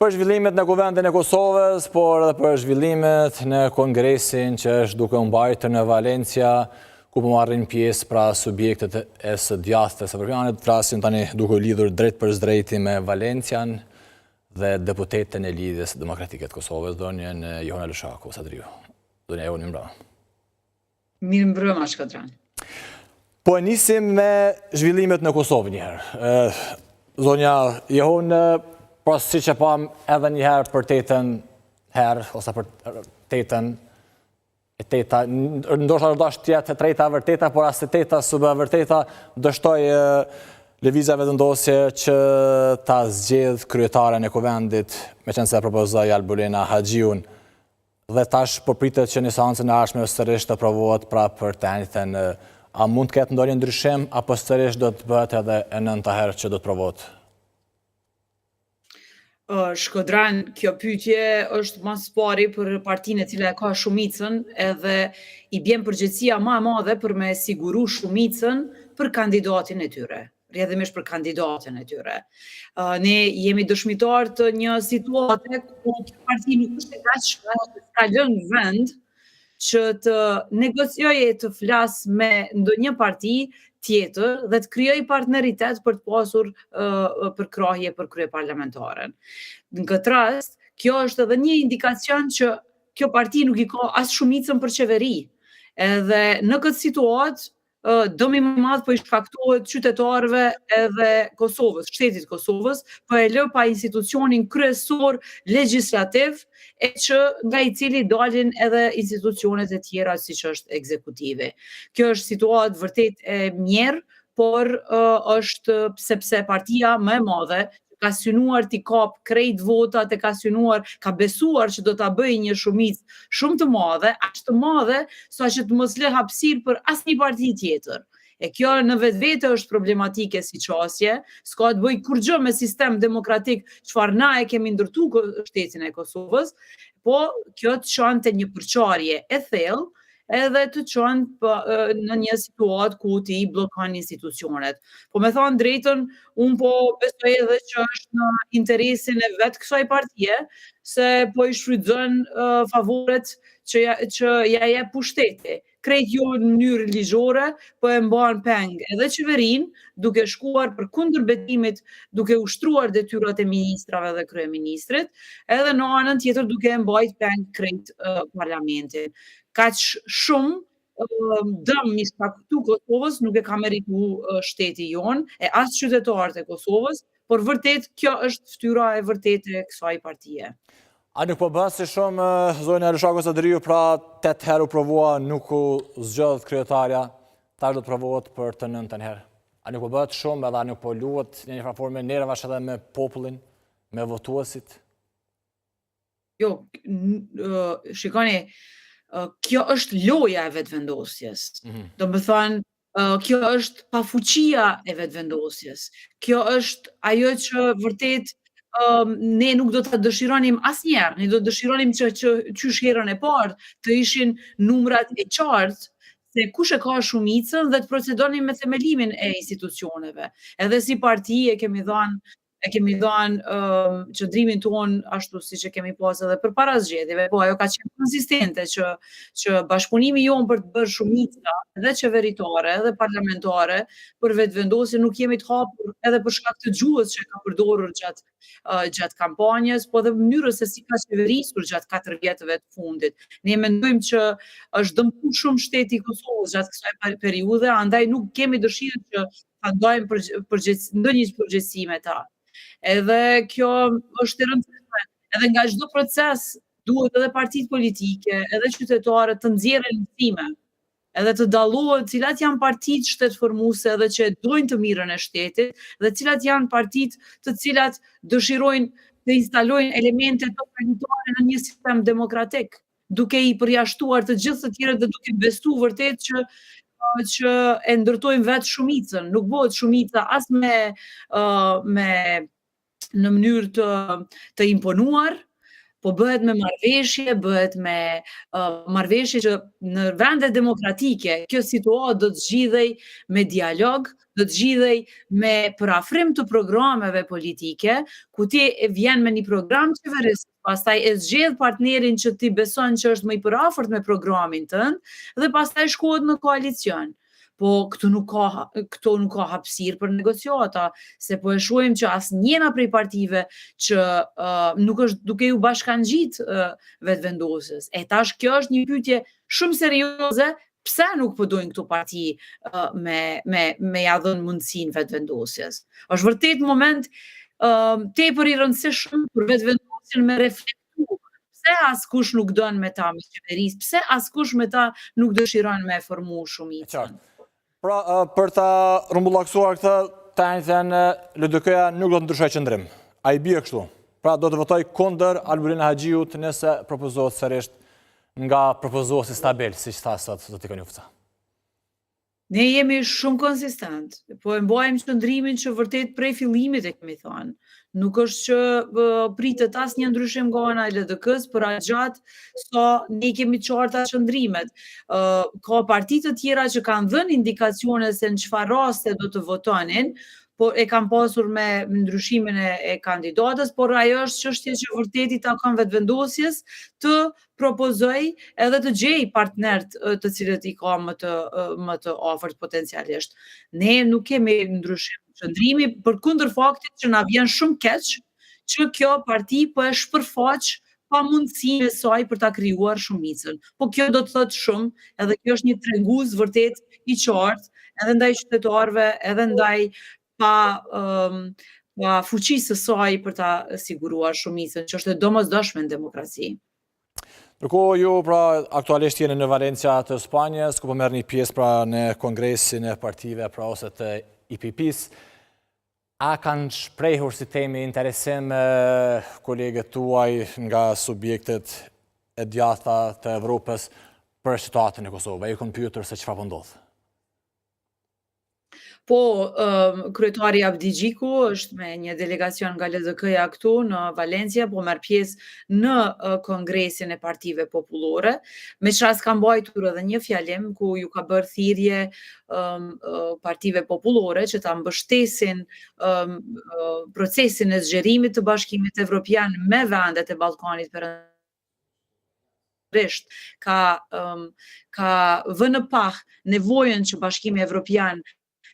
Për zhvillimet në kuvendin e Kosovës, por edhe për zhvillimet në kongresin që është duke mbajtur në Valencia, ku po marrin pjesë pra subjektet e së djathtës evropiane, flasim tani duke u lidhur drejt për drejti me Valencian dhe deputetën e Lidhjes Demokratike të Kosovës, donjen Johana Lëshaku, Sadriu. Donja Johani mbrëma. Mirë mbrëma, Shkodran. Po e nisim me zhvillimet në Kosovë njëherë. Zonja Johana, po si që pam edhe njëherë për tetën herë, ose për tetën e teta, ndoshta është tjetë e treta e vërteta, por as e teta sub e vërteta, dështoj lëvizjeve vendosje që ta zgjedh kryetaren e kuvendit, me qenë se propozoi Albulena Haxhiun, dhe tash po pritet që në seancën e ardhshme sërish të aprovohet pra për të njëjtën. A mund të ketë ndonjë ndryshim apo sërish do të bëhet edhe e nënta herë që do të provohet? Shkodran, kjo pyetje është mas pari për partinë e cila e ka shumicën, edhe i bjen përgjegjësia më e madhe për me siguru shumicën për kandidatin e tyre, rrjedhimisht për kandidatën e tyre. Ne jemi dëshmitar të një situate ku partia nuk është e gatshme, ka lënë vend që të negociojë të flasë me ndonjë parti tjetër dhe të krijojë partneritet për të pasur përkrahje për kryeparlamentaren. Në këtë rast, kjo është edhe një indikacion që kjo parti nuk i ka as shumicën për qeveri. Edhe në këtë situatë, dëmi më madh po i shkaktohet qytetarëve edhe Kosovës, shtetit Kosovës, po e lë pa institucionin kryesor legjislativ, e që nga i cili dalin edhe institucionet e tjera siç është ekzekutivi. Kjo është situatë vërtet e mirë, por është sepse partia më e madhe ka synuar t'i kap krejt votat, e ka synuar, ka besuar që do t'a bëjë një shumicë shumë të madhe, aq të madhe sa që të mos lë hapësirë për asnjë parti tjetër. E kjo në vetvete është problematike si qasje, s'ka të bëjë kurrë me sistem demokratik çfarë na e kemi ndërtu shtetin e Kosovës, po kjo të çon te një përçarje e thellë, edhe të çon në një situatë ku ti bllokon institucionet. Po me thënë drejtën, unë po besoj edhe që është në interesin e vetë kësaj partie, se po i shfrytëzon favoret që ja jep pushteti. Krejt jo në mënyrë ligjore, po e mban peng edhe qeverinë, duke shkuar për kundër betimit, duke ushtruar detyrat e ministrave dhe kryeministrit, edhe në anën tjetër duke e mbajt peng krejt parlamentin. Kaq shumë dëm i shkaktu Kosovës nuk e ka merituar shteti jon, e as qytetarët e Kosovës, por vërtet kjo është fytyra e vërtetë e kësaj partie. A nuk po bëhet si shumë zonja Lëshaku Sadriu, pra 8 herë u provua, nuk u zgjodh kryetarja, tash do të provohet për të 9-ën herë. A nuk po bëhet shumë edhe a nuk po luhet në një formë nervash edhe me popullin, me votuesit? Jo, shikoni, kjo është loja e vetëvendosjes. Do më thënë, kjo është pafuqia e vetëvendosjes. Kjo është ajo që vërtet ne nuk do të dëshironim asnjëherë, ne do të dëshironim që qysh herën e parë të ishin numrat e qartë, se kush e ka shumicën dhe të procedonim me themelimin e institucioneve. Edhe si parti e kemi dhënë qëndrimin ton ashtu siç e kemi pas edhe përpara zgjedhjeve, po ajo ka qenë konsistente që bashkëpunimi jon për të bërë shumica edhe qeveritare edhe parlamentare për vetëvendosje nuk jemi të hapur edhe për shkak të gjuhës që ka përdorur gjatë kampanjës, po edhe mënyrës se si ka qeverisur gjatë 4 vjetëve të fundit. Ne mendojmë që është dëmtuar shumë shteti i Kosovës gjatë kësaj periudhe, andaj nuk kemi dëshirë që ta ndajmë ndonjë përgjegjësi me ta. Edhe kjo është e rëndësishme. Edhe nga çdo proces duhet edhe partitë politike, edhe qytetarët të nxjerrin mësime, edhe të dallohen cilat janë partitë shtetformuese edhe që dojnë të mirën e shtetit, dhe cilat janë partitë të cilat dëshirojnë të instalojnë elemente totalitare në një sistem demokratik, duke i përjashtuar të gjithë të tjerët dhe duke besuar vërtet që e ndërtojnë vetë shumicën. Nuk bëhet shumica as në mënyrë të imponuar, po bëhet me marrëveshje, bëhet me marrëveshje që në vende demokratike kjo situatë do të zgjidhej me dialog, do të zgjidhej me parafrim të programeve politike, ku ti vjen me një program qeverisë, pastaj e zgjedh partnerin që ti beson që është më i përafërt me programin tënd dhe pastaj shkohet në koalicion. Po këtu nuk ka hapësirë për negociata, se po e shohim që asnjëna prej partive që nuk është duke ju bashkangjit vetëvendosjes. E tash kjo është një pyetje shumë serioze, pse nuk po dojnë këto parti me ja dhënë mundësinë vetëvendosjes. Është vërtet moment tepër i rëndësishëm për vetëvendosjen me reflektu. Pse askush nuk don me ta me qeverisë, pse askush me ta nuk dëshiron me formu shumicën. Pra, për ta rrumbullaksuar këtë, thënë LDK-ja nuk do të ndryshoj qëndrim. A i bie kështu. Pra, do të votoj kundër Albulin Haxhiut nëse propozohet sërish nga propozuesi stabil, si që tha sot do t'i Konjufca. Ne jemi shumë konsistent, po e mbajmë qëndrimin që vërtet prej fillimit e kemi thënë. Nuk është që pritet asnjë ndryshim nga ana e LDK-s, por gjatë sa ne kemi qarta qëndrimet. Ka parti të tjera që kanë dhënë indikacione se në çfarë raste do të votonin, por e kanë pasur me ndryshimin e kandidatës, por ajo është çështje që vërtet i takon vetëvendosjes të propozoj edhe të gjej partnerët të cilët i ka më të afërt potencialisht. Ne nuk kemi ndryshim qëndrimi, përkundër faktit që na vjen shumë keq që kjo parti po e shpërfaq pa mundësinë e saj për ta krijuar shumicën. Po kjo do të thotë shumë, edhe kjo është një tregues vërtet i qartë, edhe ndaj qytetarëve, edhe ndaj pa fuqisë së saj për ta siguruar shumicën, që është e domosdoshme në demokraci. Ndërkohë ju pra aktualisht jeni në Valencia të Spanjës, ku po merrni pjesë pra në kongresin e partive pra ose të IPP-s. A kanë shprehur si temi interesim kolegët tuaj nga subjektet e djatha të Evropës për situatën e Kosovës? A ju kanë pyetur se çfarë po ndodh? Po, kryetari Abdi Gjiku është me një delegacion nga LDK-ja këtu në Valencia, po merr pjesë në kongresin e partive popullore, me çfarë s'ka mbajtur edhe një fjalim ku ju ka bërë thirrje partive popullore që ta mbështesin procesin e zgjerimit të Bashkimit Evropian me vendet e Ballkanit ka vënë pah nevojën që Bashkimi Evropian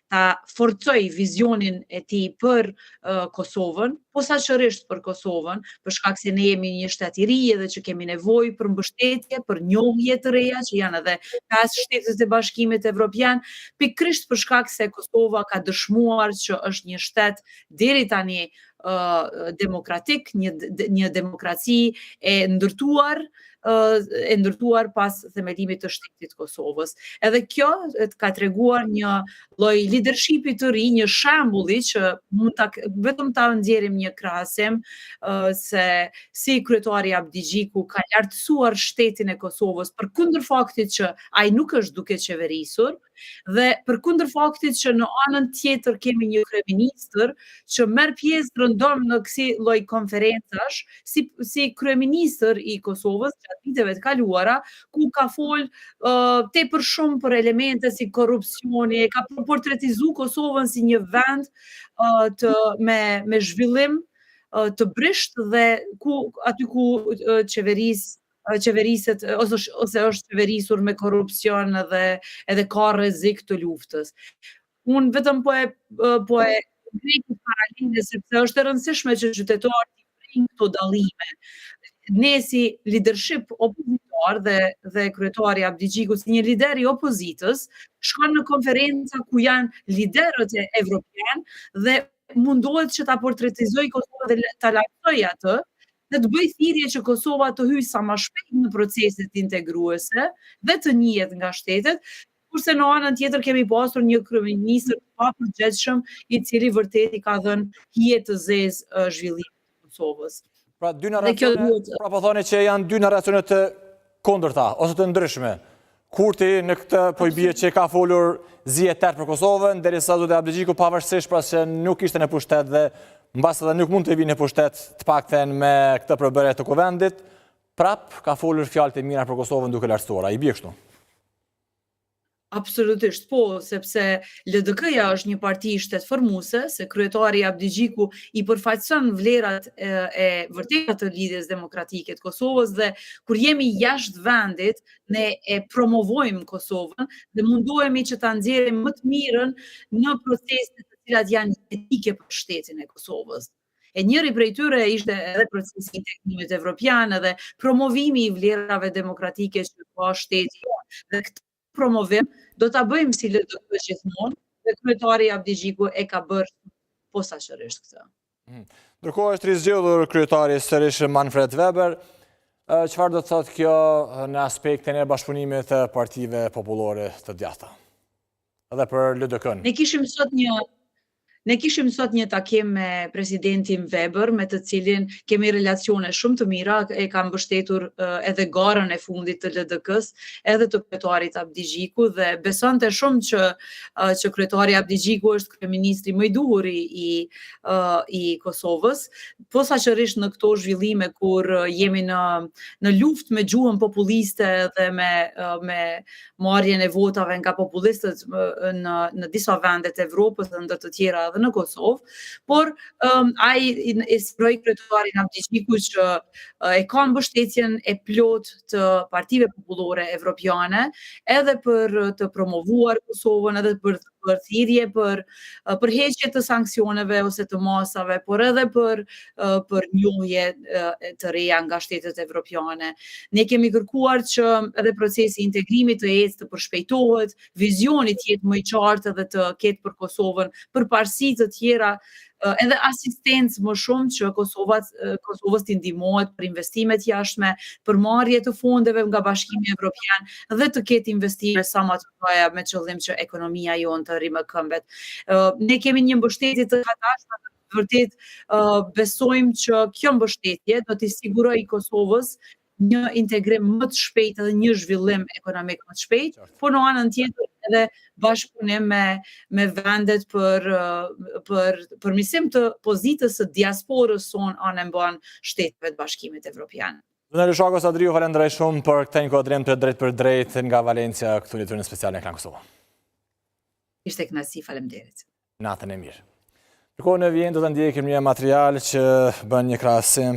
ta forcoj vizionin e tij për Kosovën, posaçërisht për Kosovën, për shkak se ne jemi një shtet i ri edhe që kemi nevojë për mbështetje, për njohje të reja, që janë edhe 5 shtetet e Bashkimit Evropian, pikërisht për shkak se Kosova ka dëshmuar që është një shtet deri tani demokratik, një demokraci e ndërtuar pas themelimit të shtetit Kosovës. Edhe kjo ka treguar një lloj leadershipi të ri, një shembulli që mund vetëm ta nxjerrim një krahasim se si kryetari Abdi Gjiku ka lartësuar shtetin e Kosovës përkundër faktit që ai nuk është duke qeverisur dhe përkundër faktit që në anën tjetër kemi një kryeministër që merr pjesë rëndom në kësi lloj konferencash si kryeministër i Kosovës gjatë viteve të kaluara, ku ka fol tepër shumë për elemente si korrupsioni, ka portretizuar Kosovën si një vend me zhvillim të brisht dhe aty ku qeveriset ose është qeverisur me korrupsion edhe ka rrezik të luftës. Unë vetëm po e ngrej këtë paralele sepse është e rëndësishme që qytetarët i bëjnë këto dallime. Ne si leadership opozitar dhe kryetari Abdi Gjiku si një lider i opozitës shkon në konferenca ku janë liderët e evropian dhe mundohet që ta portretizoj Kosovën dhe ta lartësoj atë dhe të bëj thirrje që Kosova të hyjë sa më shpejt në proceset integruese dhe të njihet nga shtetet, kurse në anën tjetër kemi pasur një kryeministër të papërgjegjshëm i cili vërtet i ka dhënë hije të zezë zhvillimit të Kosovës. Pra po thoni që janë dy narracione të kundërta ose të ndryshme. Kurti në këtë po i bie që ka folur zi e tërë për Kosovën, derisa zoti Abdixhiku pavarësisht pra se nuk ishte në pushtet dhe mbas edhe nuk mund të vinë në pushtet të paktën me këtë përbërje të kuvendit, prap ka folur fjalë të mira për Kosovën duke lartësuar. A i bie kështu? Absolutisht po, sepse LDK-ja është një parti shtetformuese, se kryetari Abdixhiku i përfaqëson vlerat e vërteta të lidhjes demokratike të Kosovës dhe kur jemi jashtë vendit, ne e promovojmë Kosovën dhe mundohemi që ta nxjerrim më të mirën në procese të cilat janë etike për shtetin e Kosovës. E njëri prej tyre ishte edhe procesi i integrimit evropian edhe promovimi i vlerave demokratike që ka shteti. Dhe këtë promovim do ta bëjmë si LDK gjithmonë dhe kryetari Abdixhiku e ka bërë posaçërisht këtë. Ndërkohë është rizgjedhur kryetari sërish Manfred Weber. Çfarë do të thotë kjo në aspektin e bashkëpunimit të partive popullore të djatha? Edhe për LDK-n. Ne kishim sot një takim me presidentin Weber, me të cilin kemi relacione shumë të mira, e kam mbështetur edhe garën e fundit të LDK-s, edhe të kryetarit Abdixhiku dhe besonte shumë që kryetari Abdixhiku është kryeministri më i duhur i Kosovës, posaçërisht në këto zhvillime kur jemi në luftë me gjuhën populiste dhe me marrjen e votave nga populistët në disa vende të Evropës dhe në të tjera në Kosovë, por ai e sproi kryetarin Abdixhiku që e ka mbështetjen e plot të partive popullore evropiane, edhe për të promovuar Kosovën, edhe për thirrje për përheqje të sanksioneve ose të masave, por edhe për njohje të reja nga shtetet evropiane. Ne kemi kërkuar që edhe procesi i integrimit të ecë, të përshpejtohet, vizioni të jetë më i qartë edhe të ketë për Kosovën, për parësi të tjera, edhe asistencë më shumë që Kosovës t'i ndihmohet për investimet jashtme, për marrje të fondeve nga Bashkimi Evropian dhe të ketë investime sa më të mëdha me qëllim që ekonomia jonë të rrimë këmbet. Ne kemi një mbështetje të hatashme, vërtet besojmë që kjo mbështetje do t'i sigurojë Kosovës një integrim më të shpejtë dhe një zhvillim ekonomik më të shpejtë, por në anën tjetër edhe bashkëpunim me vendet për përmirësim të pozitës së diasporës sonë anë mban shteteve të Bashkimit Evropian. Zona Lushakos Adriu, falenderoj shumë për këtë inkuadrim të drejt për drejt nga Valencia këtu në turnin special në Ekran Kosova. Ishte kënaqësi, faleminderit. Natën e mirë. Ndërkohë në vijim do të ndjekim një material që bën një krahasim